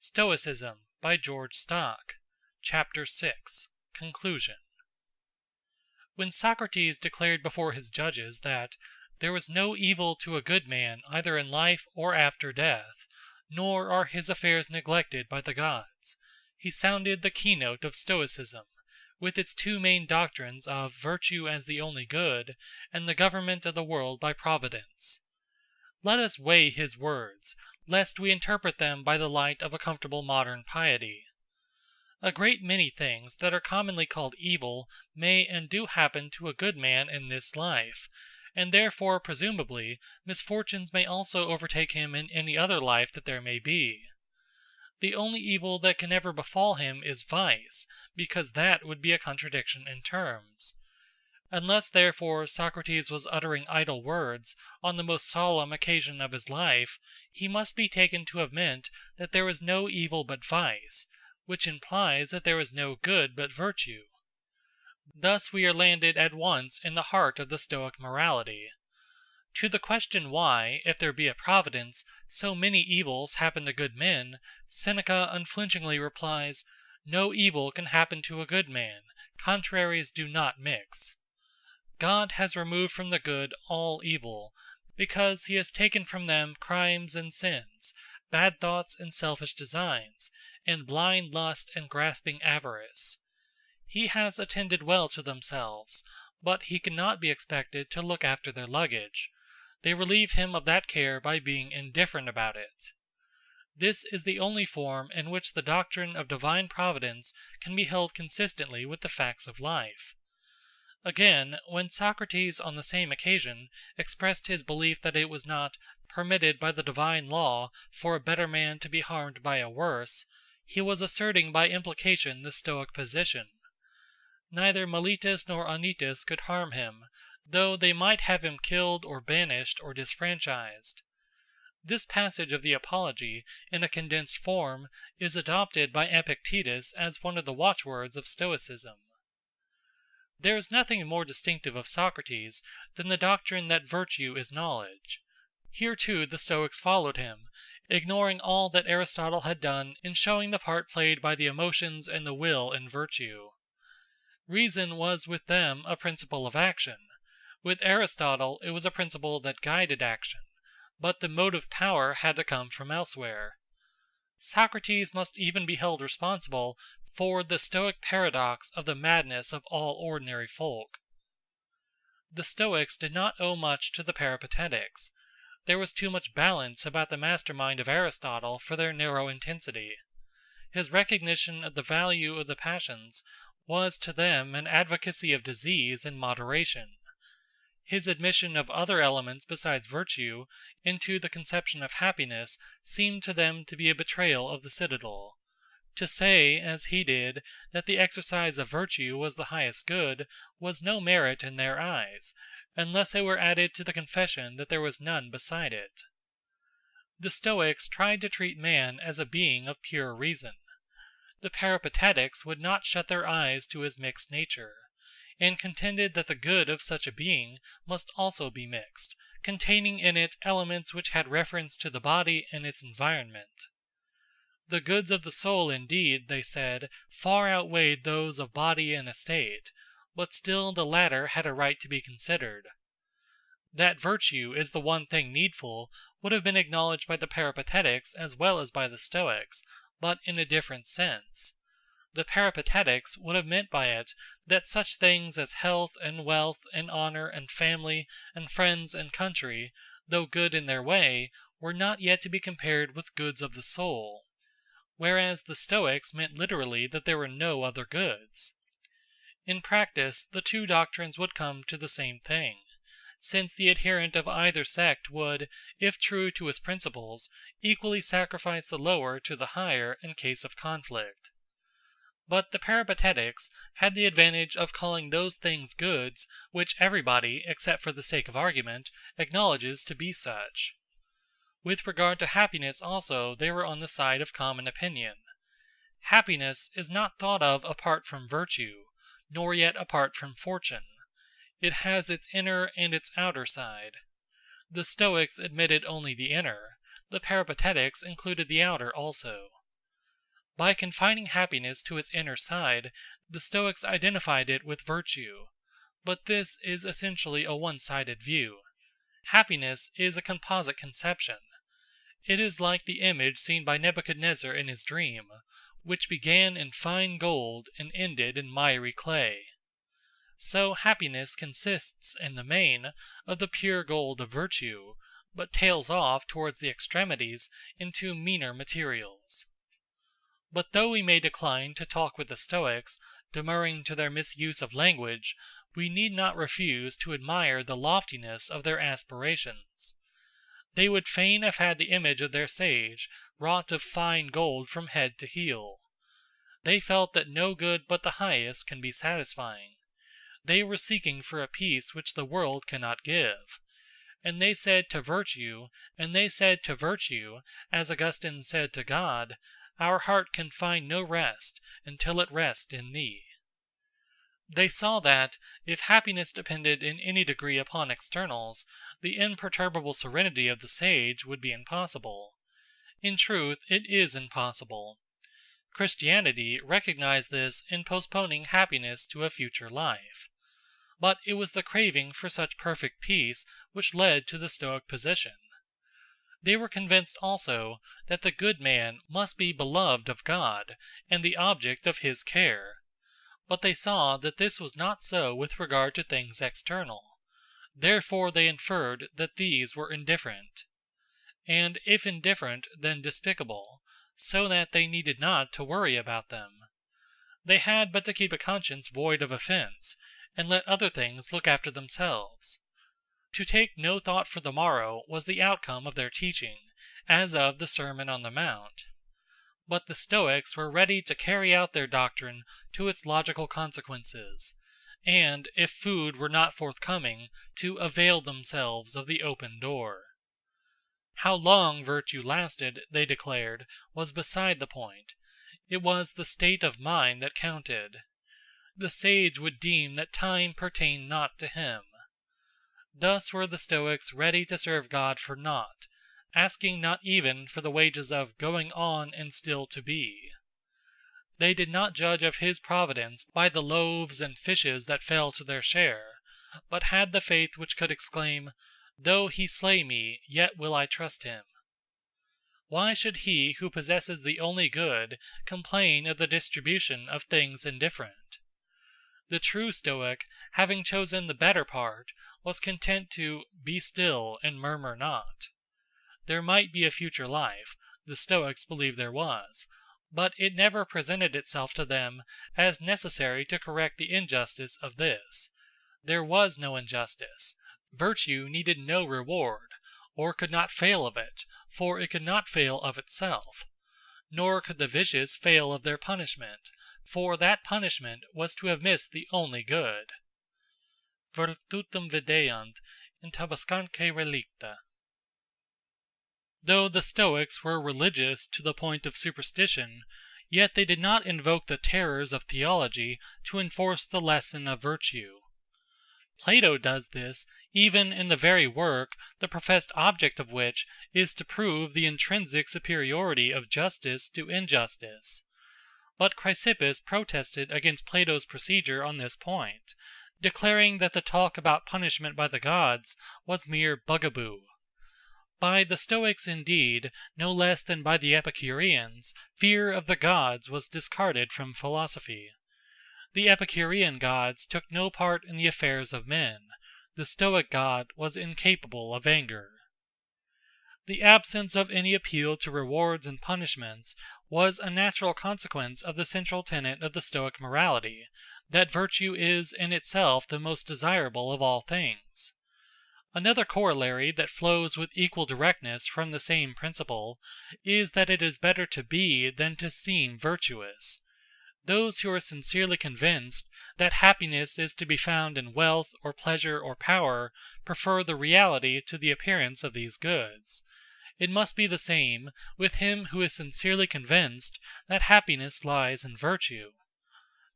Stoicism by George Stock. Chapter 6. Conclusion. When Socrates declared before his judges that there was no evil to a good man either in life or after death, nor are his affairs neglected by the gods, he sounded the keynote of Stoicism, with its two main doctrines of virtue as the only good, and the government of the world by providence. Let us weigh his words, lest we interpret them by the light of a comfortable modern piety. A great many things that are commonly called evil may and do happen to a good man in this life, and therefore presumably misfortunes may also overtake him in any other life that there may be. The only evil that can ever befall him is vice, because that would be a contradiction in terms. Unless therefore Socrates was uttering idle words on the most solemn occasion of his life, he must be taken to have meant that there is no evil but vice, which implies that there is no good but virtue. Thus we are landed at once in the heart of the Stoic morality. To the question why, if there be a providence, so many evils happen to good men, Seneca unflinchingly replies, "No evil can happen to a good man. Contraries do not mix." God has removed from the good all evil, because he has taken from them crimes and sins, bad thoughts and selfish designs, and blind lust and grasping avarice. He has attended well to themselves, but he cannot be expected to look after their luggage. They relieve him of that care by being indifferent about it. This is the only form in which the doctrine of divine providence can be held consistently with the facts of life. Again, when Socrates on the same occasion expressed his belief that it was not permitted by the divine law for a better man to be harmed by a worse, he was asserting by implication the Stoic position. Neither Meletus nor Anytus could harm him, though they might have him killed or banished or disfranchised. This passage of the Apology, in a condensed form, is adopted by Epictetus as one of the watchwords of Stoicism. There is nothing more distinctive of Socrates than the doctrine that virtue is knowledge. Here too the Stoics followed him, ignoring all that Aristotle had done in showing the part played by the emotions and the will in virtue. Reason was with them a principle of action. With Aristotle it was a principle that guided action, but the motive power had to come from elsewhere. Socrates must even be held responsible for the Stoic paradox of the madness of all ordinary folk. The Stoics did not owe much to the Peripatetics. There was too much balance about the mastermind of Aristotle for their narrow intensity. His recognition of the value of the passions was to them an advocacy of disease and moderation. His admission of other elements besides virtue into the conception of happiness seemed to them to be a betrayal of the citadel. To say, as he did, that the exercise of virtue was the highest good was no merit in their eyes, unless it were added to the confession that there was none beside it. The Stoics tried to treat man as a being of pure reason. The Peripatetics would not shut their eyes to his mixed nature, and contended that the good of such a being must also be mixed, containing in it elements which had reference to the body and its environment. The goods of the soul indeed, they said, far outweighed those of body and estate, but still the latter had a right to be considered. That virtue is the one thing needful would have been acknowledged by the Peripatetics as well as by the Stoics, but in a different sense. The Peripatetics would have meant by it that such things as health and wealth and honor and family and friends and country, though good in their way, were not yet to be compared with goods of the soul, whereas the Stoics meant literally that there were no other goods. In practice, the two doctrines would come to the same thing, since the adherent of either sect would, if true to his principles, equally sacrifice the lower to the higher in case of conflict. But the Peripatetics had the advantage of calling those things goods which everybody, except for the sake of argument, acknowledges to be such. With regard to happiness also they were on the side of common opinion. Happiness is not thought of apart from virtue, nor yet apart from fortune. It has its inner and its outer side. The Stoics admitted only the inner, the Peripatetics included the outer also. By confining happiness to its inner side, the Stoics identified it with virtue. But this is essentially a one-sided view. Happiness is a composite conception. It is like the image seen by Nebuchadnezzar in his dream, which began in fine gold and ended in miry clay. So happiness consists, in the main, of the pure gold of virtue, but tails off towards the extremities into meaner materials. But though we may decline to talk with the Stoics, demurring to their misuse of language, we need not refuse to admire the loftiness of their aspirations. They would fain have had the image of their sage wrought of fine gold from head to heel. They felt that no good but the highest can be satisfying. They were seeking for a peace which the world cannot give. And they said to virtue, as Augustine said to God, "Our heart can find no rest until it rest in thee." They saw that, if happiness depended in any degree upon externals, the imperturbable serenity of the sage would be impossible. In truth, it is impossible. Christianity recognized this in postponing happiness to a future life. But it was the craving for such perfect peace which led to the Stoic position. They were convinced also that the good man must be beloved of God and the object of his care. But they saw that this was not so with regard to things external. Therefore they inferred that these were indifferent. And if indifferent, then despicable, so that they needed not to worry about them. They had but to keep a conscience void of offense, and let other things look after themselves. To take no thought for the morrow was the outcome of their teaching, as of the Sermon on the Mount. But the Stoics were ready to carry out their doctrine to its logical consequences, and, if food were not forthcoming, to avail themselves of the open door. How long virtue lasted, they declared, was beside the point. It was the state of mind that counted. The sage would deem that time pertained not to him. Thus were the Stoics ready to serve God for naught, asking not even for the wages of going on and still to be. They did not judge of his providence by the loaves and fishes that fell to their share, but had the faith which could exclaim, "Though he slay me, yet will I trust him." Why should he who possesses the only good complain of the distribution of things indifferent? The true Stoic, having chosen the better part, was content to "be still and murmur not." There might be a future life, the Stoics believed there was, but it never presented itself to them as necessary to correct the injustice of this. There was no injustice. Virtue needed no reward, or could not fail of it, for it could not fail of itself. Nor could the vicious fail of their punishment, for that punishment was to have missed the only good. Virtutem videant in tabascance relicta. Though the Stoics were religious to the point of superstition, yet they did not invoke the terrors of theology to enforce the lesson of virtue. Plato does this even in the very work the professed object of which is to prove the intrinsic superiority of justice to injustice. But Chrysippus protested against Plato's procedure on this point, declaring that the talk about punishment by the gods was mere bugaboo. By the Stoics, indeed, no less than by the Epicureans, fear of the gods was discarded from philosophy. The Epicurean gods took no part in the affairs of men. The Stoic god was incapable of anger. The absence of any appeal to rewards and punishments was a natural consequence of the central tenet of the Stoic morality, that virtue is in itself the most desirable of all things. Another corollary that flows with equal directness from the same principle is that it is better to be than to seem virtuous. Those who are sincerely convinced that happiness is to be found in wealth or pleasure or power prefer the reality to the appearance of these goods. It must be the same with him who is sincerely convinced that happiness lies in virtue.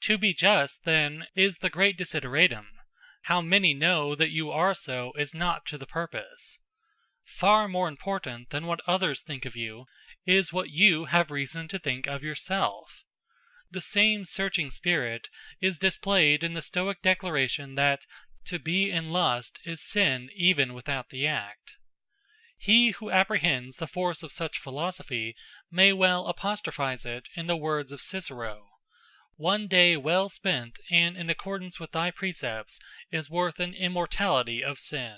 To be just, then, is the great desideratum. How many know that you are so is not to the purpose. Far more important than what others think of you is what you have reason to think of yourself. The same searching spirit is displayed in the Stoic declaration that to be in lust is sin even without the act. He who apprehends the force of such philosophy may well apostrophize it in the words of Cicero: "One day well spent and in accordance with thy precepts is worth an immortality of sin."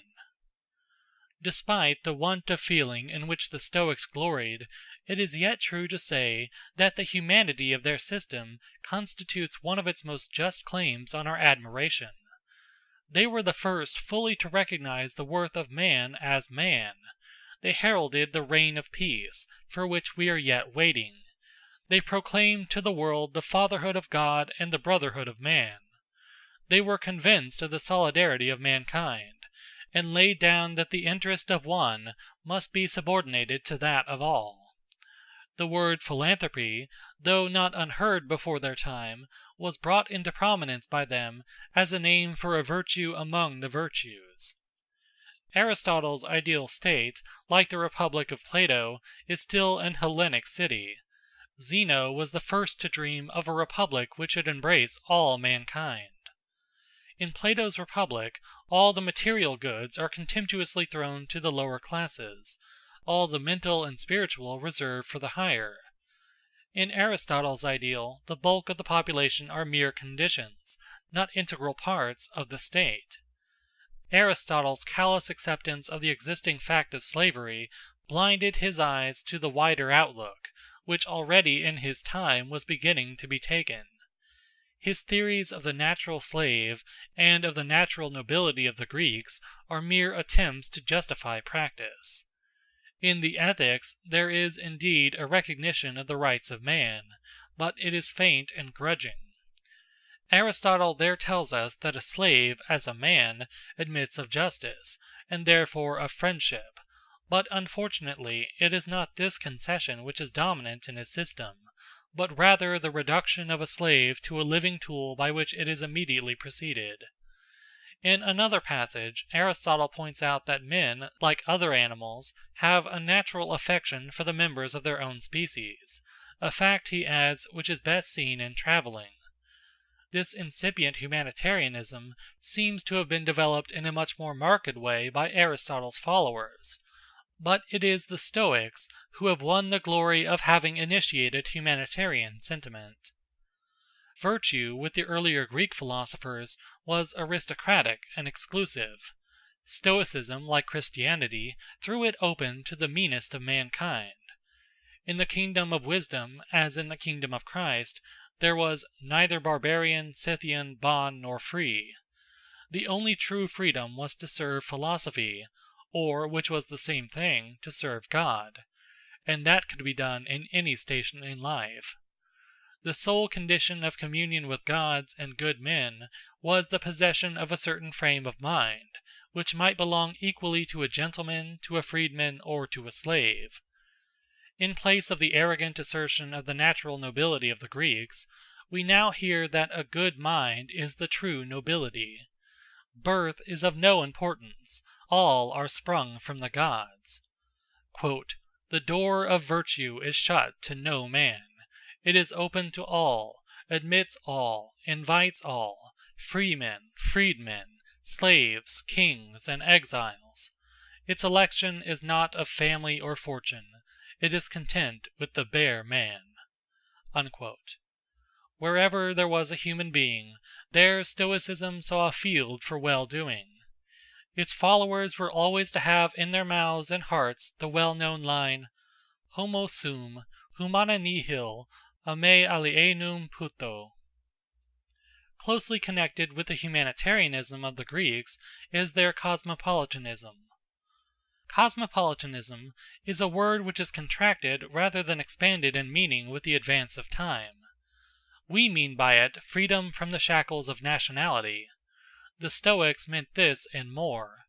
Despite the want of feeling in which the Stoics gloried, it is yet true to say that the humanity of their system constitutes one of its most just claims on our admiration. They were the first fully to recognize the worth of man as man. They heralded the reign of peace, for which we are yet waiting. They proclaimed to the world the fatherhood of God and the brotherhood of man. They were convinced of the solidarity of mankind, and laid down that the interest of one must be subordinated to that of all. The word philanthropy, though not unheard before their time, was brought into prominence by them as a name for a virtue among the virtues. Aristotle's ideal state, like the Republic of Plato, is still an Hellenic city. Zeno was the first to dream of a republic which should embrace all mankind. In Plato's Republic, all the material goods are contemptuously thrown to the lower classes, all the mental and spiritual reserved for the higher. In Aristotle's ideal, the bulk of the population are mere conditions, not integral parts, of the state. Aristotle's callous acceptance of the existing fact of slavery blinded his eyes to the wider outlook, which already in his time was beginning to be taken. His theories of the natural slave and of the natural nobility of the Greeks are mere attempts to justify practice. In the Ethics there is indeed a recognition of the rights of man, but it is faint and grudging. Aristotle there tells us that a slave, as a man, admits of justice, and therefore of friendship, but unfortunately it is not this concession which is dominant in his system, but rather the reduction of a slave to a living tool by which it is immediately preceded. In another passage, Aristotle points out that men, like other animals, have a natural affection for the members of their own species, a fact, he adds, which is best seen in travelling. This incipient humanitarianism seems to have been developed in a much more marked way by Aristotle's followers, but it is the Stoics who have won the glory of having initiated humanitarian sentiment. Virtue, with the earlier Greek philosophers, was aristocratic and exclusive. Stoicism, like Christianity, threw it open to the meanest of mankind. In the kingdom of wisdom, as in the kingdom of Christ, there was neither barbarian, Scythian, bond, nor free. The only true freedom was to serve philosophy, or, which was the same thing, to serve God, and that could be done in any station in life. The sole condition of communion with gods and good men was the possession of a certain frame of mind, which might belong equally to a gentleman, to a freedman, or to a slave. In place of the arrogant assertion of the natural nobility of the Greeks, we now hear that a good mind is the true nobility. Birth is of no importance, all are sprung from the gods. "The door of virtue is shut to no man. It is open to all, admits all, invites all, freemen, freedmen, slaves, kings, and exiles. Its election is not of family or fortune. It is content with the bare man." Wherever there was a human being, there Stoicism saw a field for well-doing. Its followers were always to have in their mouths and hearts the well-known line, "Homo sum, humana nihil, a me alienum puto." Closely connected with the humanitarianism of the Greeks is their cosmopolitanism. Cosmopolitanism is a word which is contracted rather than expanded in meaning with the advance of time. We mean by it freedom from the shackles of nationality. The Stoics meant this and more.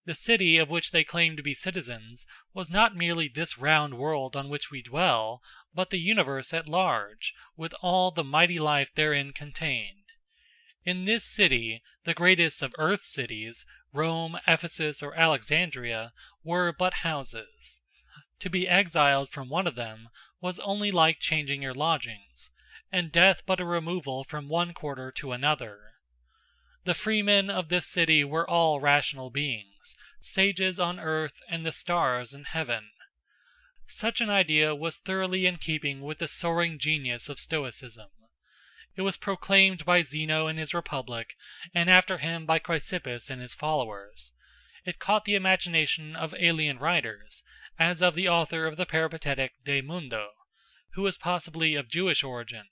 The city of which they claimed to be citizens was not merely this round world on which we dwell, but the universe at large, with all the mighty life therein contained. In this city, the greatest of earth's cities, Rome, Ephesus, or Alexandria, were but houses. To be exiled from one of them was only like changing your lodgings, and death but a removal from one quarter to another. The freemen of this city were all rational beings, sages on earth and the stars in heaven. Such an idea was thoroughly in keeping with the soaring genius of Stoicism. It was proclaimed by Zeno in his Republic, and after him by Chrysippus and his followers. It caught the imagination of alien writers, as of the author of the Peripatetic De Mundo, who was possibly of Jewish origin,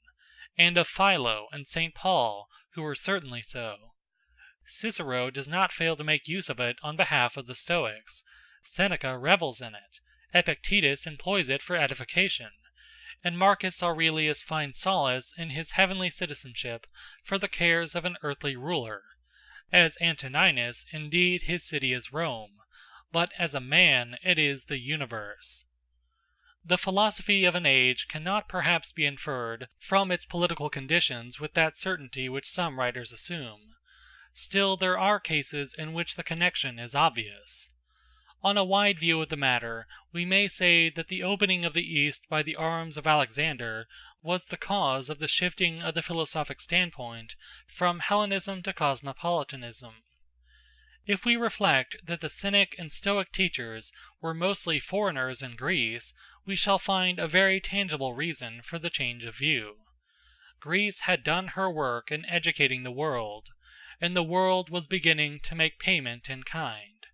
and of Philo and St. Paul, who were certainly so. Cicero does not fail to make use of it on behalf of the Stoics. Seneca revels in it. Epictetus employs it for edification, and Marcus Aurelius finds solace in his heavenly citizenship for the cares of an earthly ruler. As Antoninus, indeed, his city is Rome, but as a man it is the universe. The philosophy of an age cannot perhaps be inferred from its political conditions with that certainty which some writers assume. Still there are cases in which the connection is obvious. On a wide view of the matter, we may say that the opening of the East by the arms of Alexander was the cause of the shifting of the philosophic standpoint from Hellenism to Cosmopolitanism. If we reflect that the Cynic and Stoic teachers were mostly foreigners in Greece, we shall find a very tangible reason for the change of view. Greece had done her work in educating the world, and the world was beginning to make payment in kind.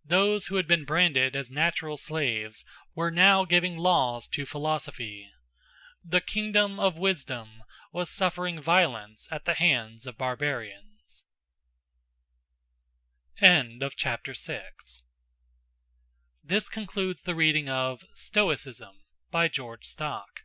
Those who had been branded as natural slaves were now giving laws to philosophy. The kingdom of wisdom was suffering violence at the hands of barbarians. End of chapter 6. This concludes the reading of Stoicism by George Stock.